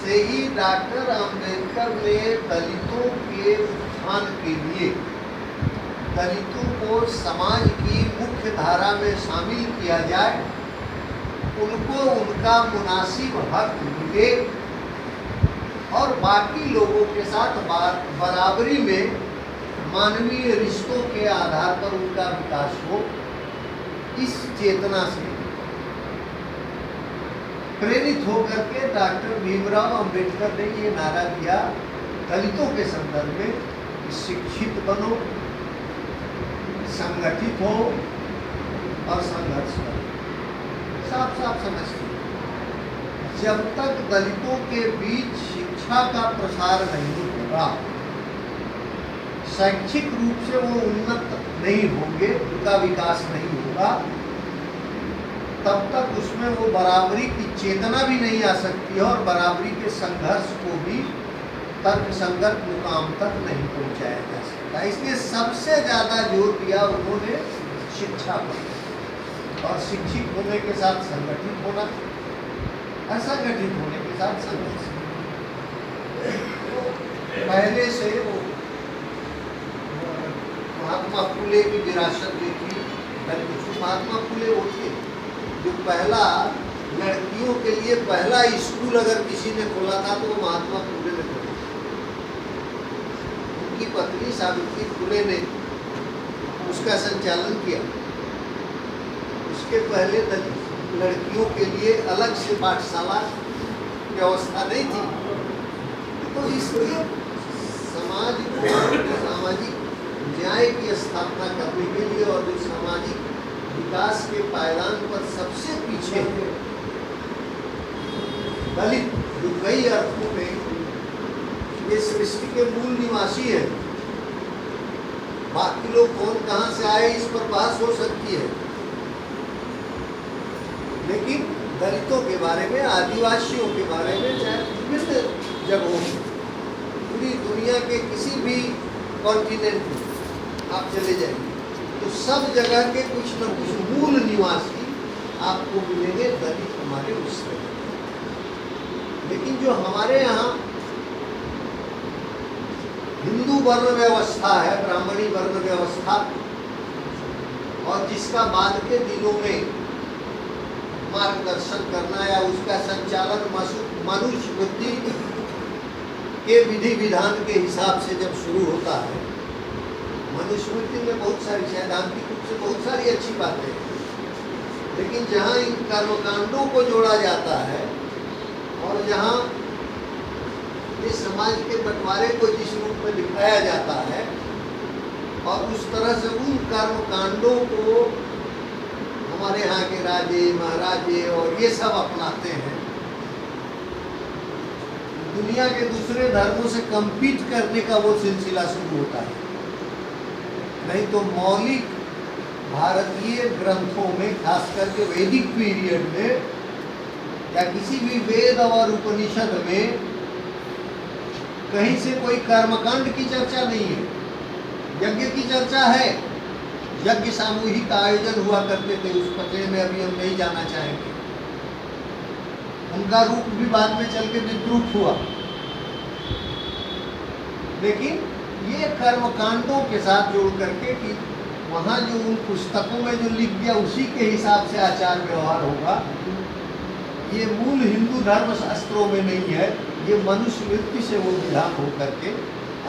से ही डॉक्टर अंबेडकर ने दलितों के उत्थान के लिए दलितों को समाज की मुख्य धारा में शामिल किया जाए, उनको उनका मुनासिब हक मिले और बाकी लोगों के साथ बराबरी में मानवीय रिश्तों के आधार पर उनका विकास हो, इस चेतना से प्रेरित होकर के डॉक्टर भीमराव अंबेडकर ने ये नारा दिया दलितों के संदर्भ में, शिक्षित बनो, संगठित हो और संघर्ष करो। साफ साफ समझते, जब तक दलितों के बीच शिक्षा का प्रसार नहीं होगा, शैक्षिक रूप से वो उन्नत नहीं होंगे, उनका विकास नहीं होगा, तब तक उसमें वो बराबरी की चेतना भी नहीं आ सकती है और बराबरी के संघर्ष को भी तर्कसंगत मुकाम तक नहीं पहुंचाया जा सकता। इसलिए सबसे ज़्यादा जोर दिया उन्होंने शिक्षा पर, और शिक्षित होने के साथ संगठित होना, असंगठित होने के साथ संघर्ष। पहले से वो महात्मा फुले की विरासत जो थी, महात्मा फुले वो थे जो पहला लड़कियों के लिए पहला स्कूल अगर किसी ने खोला था तो वो महात्मा फुले ने खोला। उनकी पत्नी सावित्री फुले ने उसका संचालन किया। उसके पहले लड़कियों के लिए अलग से पाठशाला व्यवस्था नहीं थी। तो इसलिए समाज को सामाजिक न्याय की स्थापना करने के लिए और जो सामाजिक विकास के पायदान पर सबसे पीछे है दलित, जो कई अर्थों में ये सृष्टि के मूल निवासी है, बाकी लोग कौन कहां से आए इस पर बहस हो सकती है, लेकिन दलितों के बारे में, आदिवासियों के बारे में, चाहे विभिन्न जगहों में, पूरी दुनिया के किसी भी कॉन्टिनेंट में आप चले जाएंगे तो सब जगह के कुछ न कुछ मूल निवासी आपको मिलेंगे दलित हमारे उससे। लेकिन जो हमारे यहाँ हिंदू वर्ण व्यवस्था है, ब्राह्मणी वर्ण व्यवस्था, और जिसका बाद के दिनों में मार्गदर्शन करना या उसका संचालन मनुस्मृति के विधि विधान के हिसाब से जब शुरू होता है, मनुस्मृति में बहुत सारी सैद्धांतिक रूप से बहुत सारी अच्छी बातें हैं, लेकिन जहाँ इन कर्मकांडों को जोड़ा जाता है और जहाँ ये समाज के बंटवारे को जिस रूप में दिखाया जाता है और उस तरह से उन कर्मकांडों को हमारे यहाँ के राजे महाराजे और ये सब अपनाते हैं, दुनिया के दूसरे धर्मों से कम्पीट करने का वो सिलसिला शुरू होता है। नहीं तो मौलिक भारतीय ग्रंथों में, खास करके वैदिक पीरियड में या किसी भी वेद और उपनिषद में कहीं से कोई कर्मकांड की चर्चा नहीं है। यज्ञ की चर्चा है, यज्ञ सामूहिक आयोजन हुआ करते थे, उस पते में अभी हम नहीं जाना चाहेंगे। उनका रूप भी बाद में चल के विद्रूप हुआ, लेकिन ये कर्मकांडों के साथ जोड़ करके कि वहाँ जो उन पुस्तकों में जो लिख दिया उसी के हिसाब से आचार व्यवहार होगा, ये मूल हिंदू धर्म शास्त्रों में नहीं है, ये मनुस्मृति से वो विधान हो करके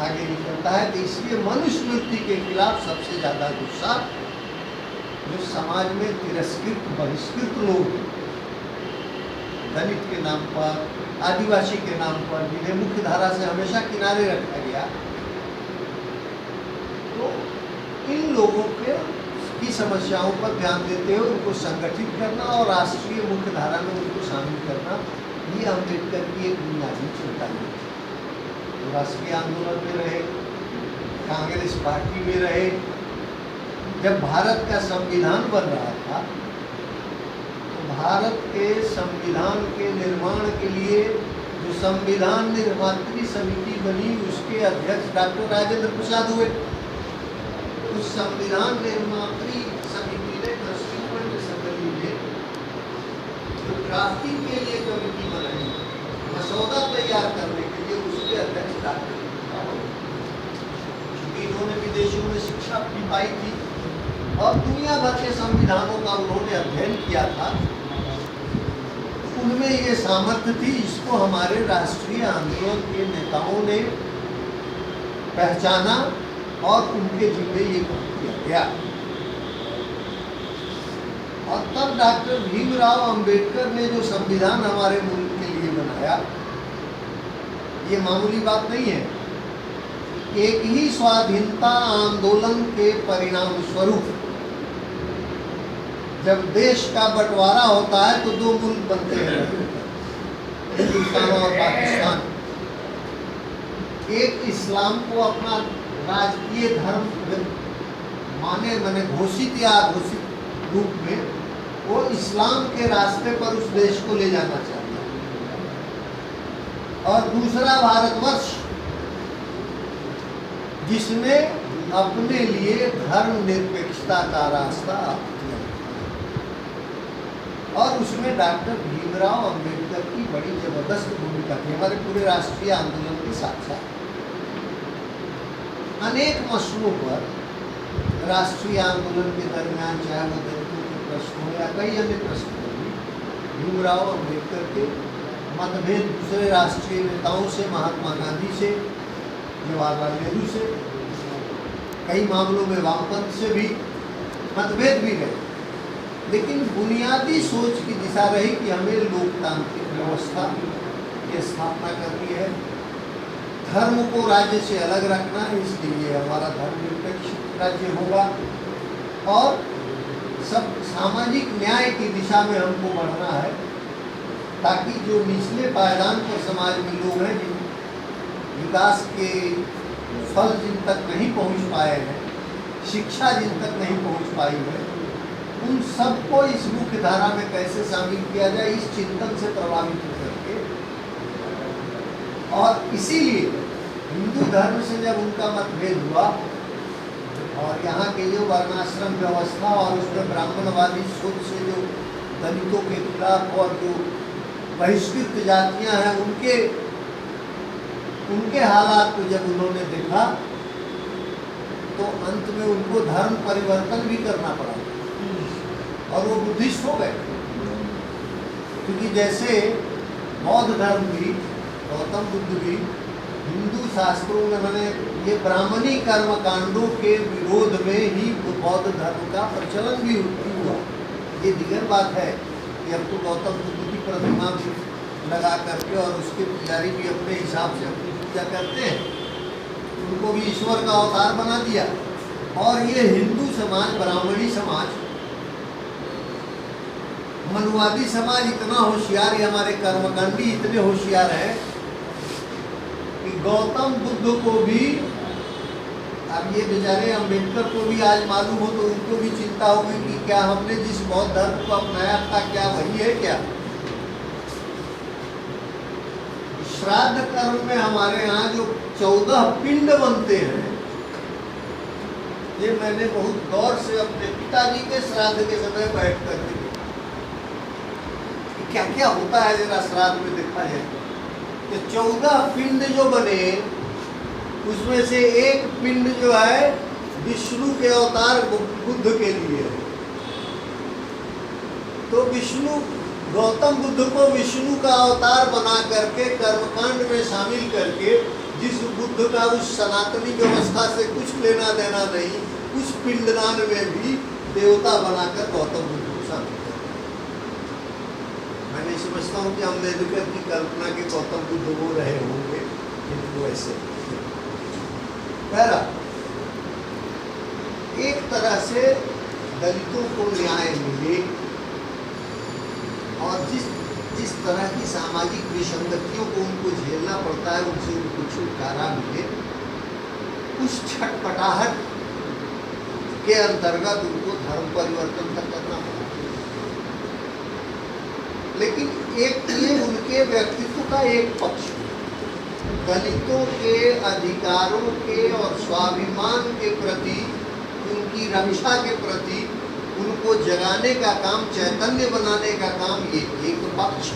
आगे निकलता है। तो इसलिए मनुस्मृति के खिलाफ सबसे ज़्यादा गुस्सा जो समाज में तिरस्कृत बहिष्कृत लोग, दलित के नाम पर, आदिवासी के नाम पर, जिन्हें मुख्य धारा से हमेशा किनारे रखा गया, तो इन लोगों के की समस्याओं पर ध्यान देते हुए उनको संगठित करना और राष्ट्रीय मुख्य धारा में उनको शामिल करना, ये अम्बेडकर की एक बुनियादी चिंता है। तो राष्ट्रीय आंदोलन में रहे, कांग्रेस पार्टी में रहे, जब भारत का संविधान बन रहा था तो भारत के संविधान के निर्माण के लिए जो संविधान निर्मात्री समिति बनी, उसके अध्यक्ष डॉक्टर राजेंद्र प्रसाद हुए। उस संविधान निर्मात्री समिति ने कॉन्स्टिट्यूएंट असेंबली में जो ड्राफ्टिंग के लिए कमेटी बनाई, मसौदा तैयार तैयार करने के लिए उसके अध्यक्ष डॉक्टर भीमराव अम्बेडकर, क्योंकि इन्होंने विदेशों में शिक्षा भी पाई थी और दुनिया भर के संविधानों का उन्होंने अध्ययन किया था। उनमें ये सामर्थ्य थी, इसको हमारे राष्ट्रीय आंदोलन के नेताओं ने पहचाना और उनके जिम्मे ये काम किया गया। और तब डॉक्टर भीमराव अंबेडकर ने जो संविधान हमारे मुल्क के लिए बनाया, ये मामूली बात नहीं है। एक ही स्वाधीनता आंदोलन के परिणाम स्वरूप जब देश का बंटवारा होता है तो दो मुल्क बनते हैं, हिंदुस्तान और पाकिस्तान। एक इस्लाम को अपना राजकीय धर्म माने घोषित या अघोषित रूप में वो इस्लाम के रास्ते पर उस देश को ले जाना चाहता है, और दूसरा भारतवर्ष जिसने अपने लिए धर्मनिरपेक्षता का रास्ता अपनाया। और उसमें डॉक्टर भीमराव अंबेडकर की बड़ी जबरदस्त भूमिका थी हमारे पूरे राष्ट्रीय आंदोलन के साथ साथ। अनेक मसलों पर राष्ट्रीय आंदोलन के दरमियान, चाहे वो दलितों के प्रश्न हो या कई अन्य प्रश्न हो, भीमराव अंबेडकर के मतभेद दूसरे राष्ट्रीय नेताओं से, महात्मा गांधी से, जवाहरलाल नेहरू से, कई मामलों में वामपंथ से भी मतभेद भी रहे, लेकिन बुनियादी सोच की दिशा रही कि हमें लोकतांत्रिक व्यवस्था की स्थापना करनी है, धर्म को राज्य से अलग रखना है, इसलिए हमारा धर्मनिरपेक्ष राज्य होगा, और सब सामाजिक न्याय की दिशा में हमको बढ़ना है, ताकि जो निचले पायदान पर समाज में लोग हैं, जिन विकास के फल जिन तक नहीं पहुंच पाए हैं, शिक्षा जिन तक नहीं पहुंच पाई है, उन सबको इस मुख्य धारा में कैसे शामिल किया जाए, इस चिंतन से प्रभावित होकर के, और इसीलिए हिंदू धर्म से जब उनका मतभेद हुआ और यहाँ के जो वर्णाश्रम व्यवस्था और उसमें ब्राह्मणवादी सोच से जो दलितों के खिलाफ और जो बहिष्कृत जातियाँ हैं उनके हालात को जब उन्होंने देखा, तो अंत में उनको धर्म परिवर्तन भी करना पड़ा और वो बुद्धिस्ट हो गए। क्योंकि जैसे बौद्ध धर्म भी, गौतम बुद्ध भी हिंदू शास्त्रों में, मैंने ये ब्राह्मणी कर्म कांडों के विरोध में ही बौद्ध धर्म का प्रचलन भी हुआ। ये दिगर बात है कि अब तो गौतम बुद्ध की प्रतिमा भी लगा करके और उसके पुजारी भी अपने हिसाब से अपनी पूजा करते हैं, उनको भी ईश्वर का अवतार बना दिया। और ये हिंदू समाज, ब्राह्मणी समाज, मनुवादी समाज इतना होशियार है, हमारे कर्मकांडी इतने होशियार हैं कि गौतम बुद्ध को भी, अब ये बेचारे अम्बेडकर को भी आज मालूम हो तो उनको भी चिंता होगी कि क्या हमने जिस बौद्ध धर्म को अपनाया था क्या वही है क्या। श्राद्ध कर्म में हमारे यहाँ जो 14 पिंड बनते हैं, ये मैंने बहुत गौर से अपने पिताजी के श्राद्ध के समय बैठ कर के क्या क्या होता है जरा श्राद्ध में देखा जाए तो 14 पिंड जो बने, उसमें से एक पिंड जो है विष्णु के अवतार बुद्ध के लिए है। तो विष्णु, गौतम बुद्ध को विष्णु का अवतार बना करके कर्मकांड में शामिल करके, जिस बुद्ध का उस सनातनी व्यवस्था से कुछ लेना देना नहीं, उस पिंडदान में भी देवता बनाकर गौतम बुद्ध को शामिल कर। मैं नहीं समझता हूँ कि अम्बेडकर की कल्पना के गौतम बुद्ध वो रहे होंगे, किंतु ऐसे पहला एक तरह से दलितों को न्याय मिले और जिस तरह की सामाजिक विसंगतियों को उनको झेलना पड़ता है, उनसे उनको छुटकारा मिले, उस छटपटाहट के अंतर्गत उनको धर्म परिवर्तन तक करना पड़ा। लेकिन एक ये उनके व्यक्तित्व का एक पक्ष, दलितों के अधिकारों के और स्वाभिमान के प्रति, उनकी रक्षा के प्रति उनको जगाने का काम, चैतन्य बनाने का काम, ये एक पक्ष।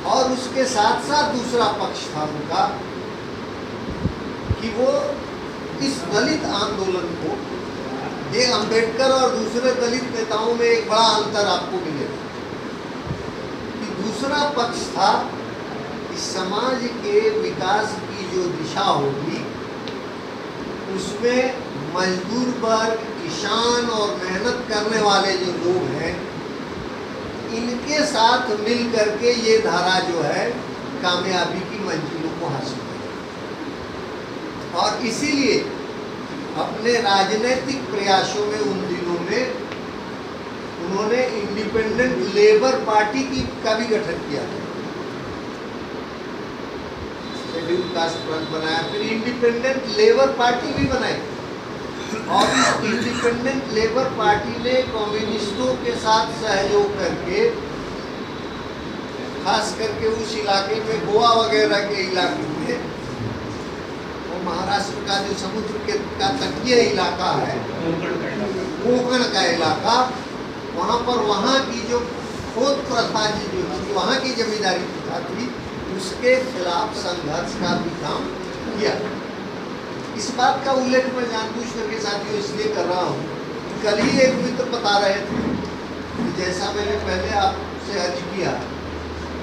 और उसके साथ साथ दूसरा पक्ष था उनका कि वो इस दलित आंदोलन को, ये अंबेडकर और दूसरे दलित नेताओं में एक बड़ा अंतर आपको मिलेगा कि दूसरा पक्ष था कि समाज के विकास की जो दिशा होगी उसमें मजदूर वर्ग, किसान और मेहनत करने वाले जो लोग हैं, इनके साथ मिल करके ये धारा जो है कामयाबी की मंजिलों को हासिल करेगी। और इसीलिए अपने राजनीतिक प्रयासों में उन दिनों में उन्होंने इंडिपेंडेंट लेबर पार्टी का भी गठन किया था। शेड्यूल कास्ट फ्रंट बनाया, फिर इंडिपेंडेंट लेबर पार्टी भी बनाई और इस इंडिपेंडेंट लेबर पार्टी ने कम्युनिस्टों के साथ सहयोग करके, खास करके उस इलाके में गोवा वगैरह के इलाके में, वो महाराष्ट्र का जो समुद्र का तटीय इलाका है, कोंकण का इलाका, वहाँ पर वहाँ की जो खोद प्रथा जो थी, वहाँ की जमींदारी प्रथा थी, उसके खिलाफ संघर्ष का भी काम किया। इस बात का उल्लेख मैं जानबूझ करके साथियों इसलिए कर रहा हूँ, कल ही एक मित्र बता रहे थे कि जैसा मैंने पहले आपसे अर्ज किया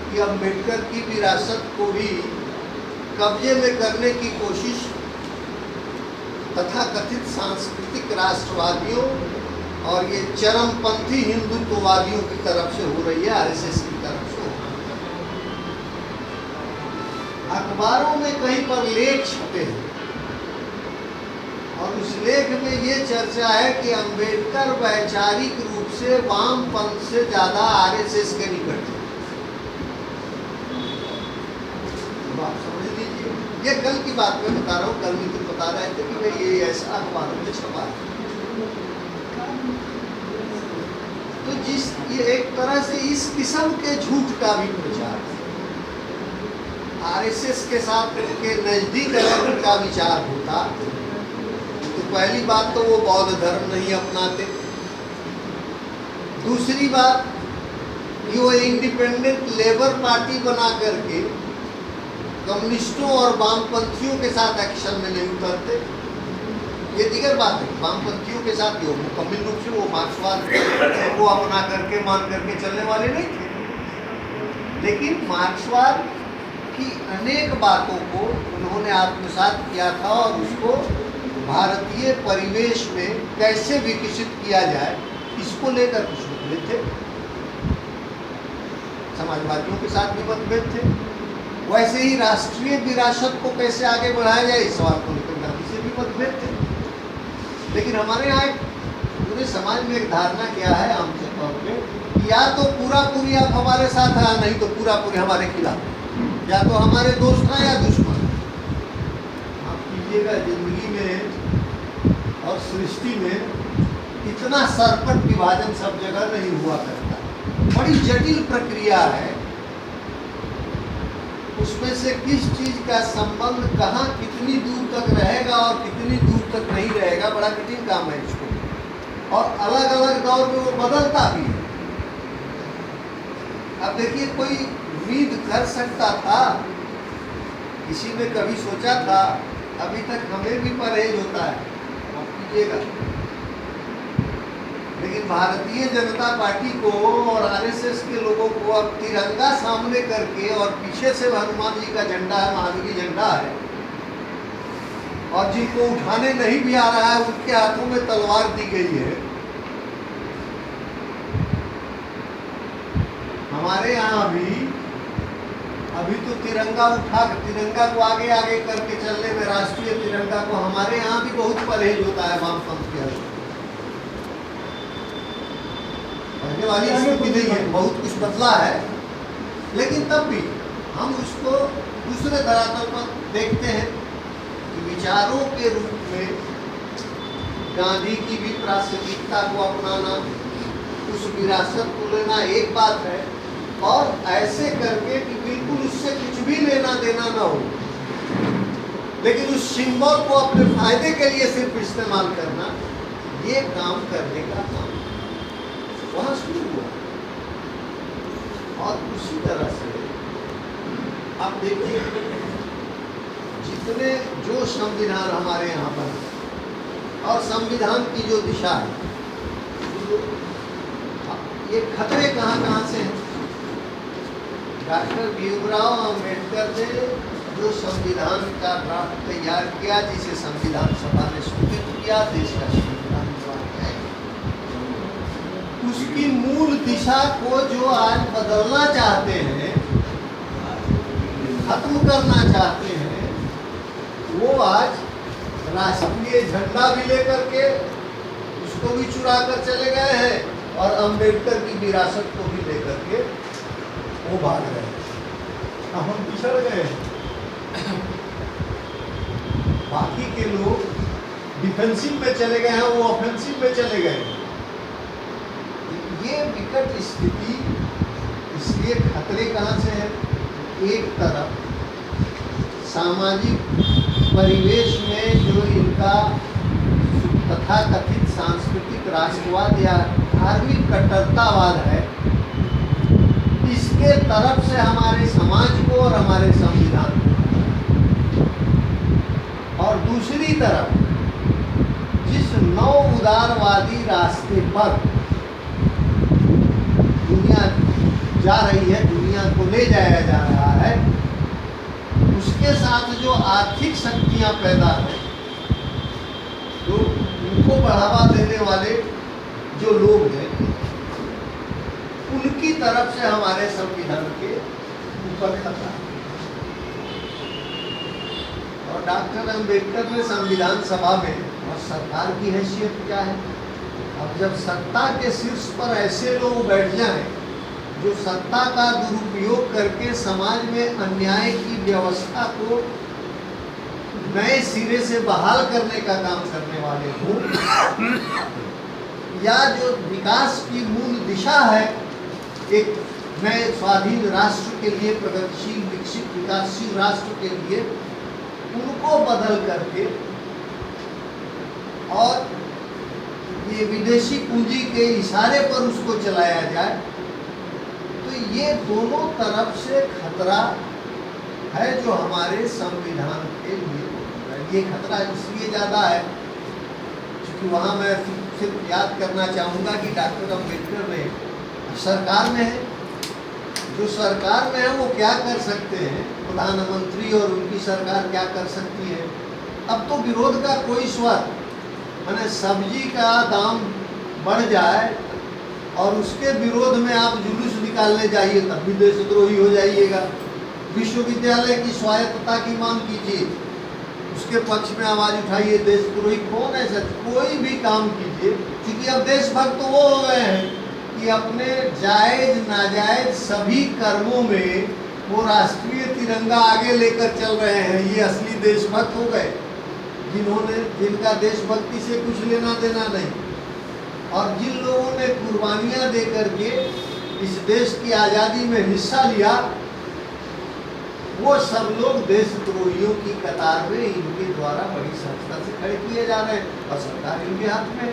कि अम्बेडकर की विरासत को भी कब्जे में करने की कोशिश तथाकथित सांस्कृतिक राष्ट्रवादियों और ये चरमपंथी हिंदुत्ववादियों की तरफ से हो रही है, आरएसएस की तरफ से। अखबारों में कहीं पर लेख छपे हैं और उस लेख में ये चर्चा है कि अंबेडकर वैचारिक रूप से वामपंथ से ज्यादा आरएसएस के निकट थे। आप समझ लीजिए, ये कल की बात मैं बता रहा हूँ, कल मित्र बता रहे थे कि भाई ये ऐसा अखबारों में छपा है। तो ये एक तरह से इस किस्म के झूठ का भी प्रचार है। आरएसएस के साथ के नजदीक अगर उनका विचार होता तो पहली बात तो वो बौद्ध धर्म नहीं अपनाते, दूसरी बात कि वो इंडिपेंडेंट लेबर पार्टी बना करके कम्युनिस्टों और वामपंथियों के साथ एक्शन में नहीं उतरते। ये दीगर बात है, वामपंथियों के साथ जो मुकम्मल रूप से वो मार्क्सवाद को अपना करके मान करके चलने वाले नहीं थे, लेकिन मार्क्सवाद की अनेक बातों को उन्होंने आत्मसात किया था और उसको भारतीय परिवेश में कैसे विकसित किया जाए, इसको लेकर कुछ मतभेद थे। समाजवादियों के साथ भी मतभेद थे, वैसे ही राष्ट्रीय विरासत को कैसे आगे बढ़ाया जाए इस सवाल को लेकर गांधी से भी मतभेद थे। लेकिन हमारे यहाँ पूरे समाज में एक धारणा क्या है आमतौर तौर पे, या तो पूरा पूरी आप हमारे साथ हैं, नहीं तो पूरा पूरी हमारे खिलाफ, या तो हमारे दोस्त हैं या दुश्मन। आप कीजिएगा, जिंदगी में और सृष्टि में इतना सरपट विभाजन सब जगह नहीं हुआ करता, बड़ी जटिल प्रक्रिया है। उसमें से किस चीज का संबंध कहाँ कितनी दूर तक रहेगा और कितनी दूर तक नहीं रहेगा, बड़ा कठिन काम है इसको, और अलग अलग दौर में वो बदलता भी है। अब देखिए, कोई उम्मीद कर सकता था, किसी ने कभी सोचा था, अभी तक हमें भी परहेज होता है, आप कीजिएगा, लेकिन भारतीय जनता पार्टी को और आरएसएस के लोगों को अब तिरंगा सामने करके और पीछे से हनुमान जी का झंडा है, महावीर झंडा है, और जिनको उठाने नहीं भी आ रहा है उनके हाथों में तलवार दी गई है। हमारे यहाँ भी अभी तो तिरंगा तिरंगा को आगे आगे करके चलने में, राष्ट्रीय तिरंगा को, हमारे यहाँ भी बहुत परहेज होता है वामपंथ के हाथ। पहले वाली स्थिति नहीं है, बहुत कुछ बदला है, लेकिन तब भी हम उसको दूसरे धरातल पर देखते हैं कि विचारों के रूप में गांधी की भी प्रासंगिकता को अपनाना, उस विरासत को लेना एक बात है, और ऐसे करके कि बिल्कुल उससे कुछ भी लेना देना ना हो, लेकिन उस सिंबल को अपने फायदे के लिए सिर्फ इस्तेमाल करना, ये काम करने का काम वहाँ शुरू हुआ। और उसी तरह से अब देखिए, जितने जो संविधान हमारे यहाँ बने और संविधान की जो दिशा है, ये खतरे कहाँ कहाँ से हैं? डॉक्टर भीमराव अंबेडकर ने जो संविधान का ड्राफ्ट तैयार किया, जिसे संविधान सभा ने स्वीकृत किया, देश का संविधान है, उसकी मूल दिशा को जो आज बदलना चाहते हैं, खत्म करना चाहते हैं, वो आज राष्ट्रीय झंडा भी लेकर के उसको भी चुरा कर चले गए हैं और अंबेडकर की विरासत को भी लेकर के वो भाग रहे हैं। अब हम पिछड़ गए हैं। बाकी के लोग डिफेंसिव में चले गए हैं, वो ऑफेंसिव में चले गए हैं। ये विकट स्थिति इसलिए खतरे कहाँ से है? एक तरफ सामाजिक परिवेश में जो इनका तथाकथित सांस्कृतिक राष्ट्रवाद या धार्मिक कट्टरतावाद है, इसके तरफ से हमारे समाज को और हमारे संविधान को, और दूसरी तरफ जिस नव उदारवादी रास्ते पर दुनिया जा रही है, दुनिया को ले जाया जा रहा है, उसके साथ जो आर्थिक शक्तियां पैदा हैं, तो उनको बढ़ावा देने वाले जो लोग हैं, उनकी तरफ से हमारे संविधान के ऊपर खतरा है। और डॉक्टर अंबेडकर ने संविधान सभा में, और सरकार की हैसियत क्या है? अब जब सत्ता के शीर्ष पर ऐसे लोग बैठ जाएं जो सत्ता का दुरुपयोग करके समाज में अन्याय की व्यवस्था को नए सिरे से बहाल करने का काम करने वाले हों, या जो विकास की मूल दिशा है, एक नए स्वाधीन राष्ट्र के लिए, प्रगतिशील विकसित विकासशील राष्ट्र के लिए, उनको बदल करके और ये विदेशी पूंजी के इशारे पर उसको चलाया जाए, तो ये दोनों तरफ से खतरा है जो हमारे संविधान के लिए है। ये खतरा इसलिए ज़्यादा है क्योंकि वहाँ मैं सिर्फ याद करना चाहूँगा कि डॉक्टर अंबेडकर ने सरकार में है, जो सरकार में है वो क्या कर सकते हैं, प्रधानमंत्री और उनकी सरकार क्या कर सकती है। अब तो विरोध का कोई स्वर, माने सब्जी का दाम बढ़ जाए और उसके विरोध में आप जुलूस निकालने जाइए तब भी देशद्रोही हो जाइएगा। विश्वविद्यालय की स्वायत्तता की मांग कीजिए, उसके पक्ष में आवाज उठाइए, देशद्रोही कौन है? सच कोई भी काम कीजिए, क्योंकि अब देशभक्त तो वो हो गए हैं कि अपने जायज नाजायज सभी कर्मों में वो राष्ट्रीय तिरंगा आगे लेकर चल रहे हैं। ये असली देशभक्त हो गए, जिनका देशभक्ति से कुछ लेना देना नहीं, और जिन लोगों ने कुर्बानियां दे करके इस देश की आज़ादी में हिस्सा लिया, वो सब लोग देशद्रोहियों की कतार में इनके द्वारा बड़ी संस्था से खड़े किए जा रहे हैं और सरकार इनके हाथ में है।